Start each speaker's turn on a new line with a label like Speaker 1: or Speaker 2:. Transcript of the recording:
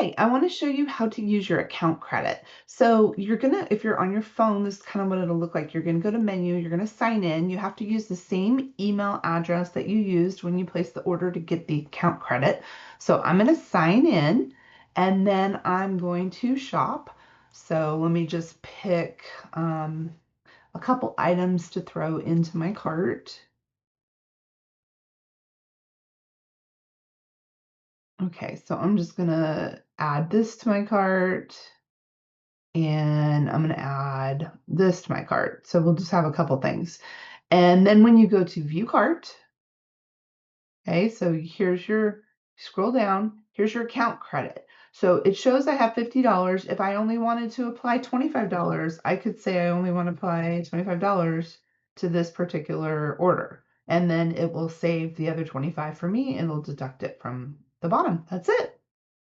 Speaker 1: Hi, I want to show you how to use your account credit. So if you're on your phone, this is kind of what it'll look like. You're gonna go to menu, you're gonna sign in. You have to use the same email address that you used when you placed the order to get the account credit. So I'm gonna sign in and then I'm going to shop. So let me just pick a couple items to throw into my cart. Okay, so I'm just gonna add this to my cart. And I'm going to add this to my cart. So we'll just have a couple things. And then when you go to view cart, okay, so scroll down, here's your account credit. So it shows I have $50. If I only wanted to apply $25, I could say I only want to apply $25 to this particular order. And then it will save the other 25 for me and it'll deduct it from the bottom. That's it.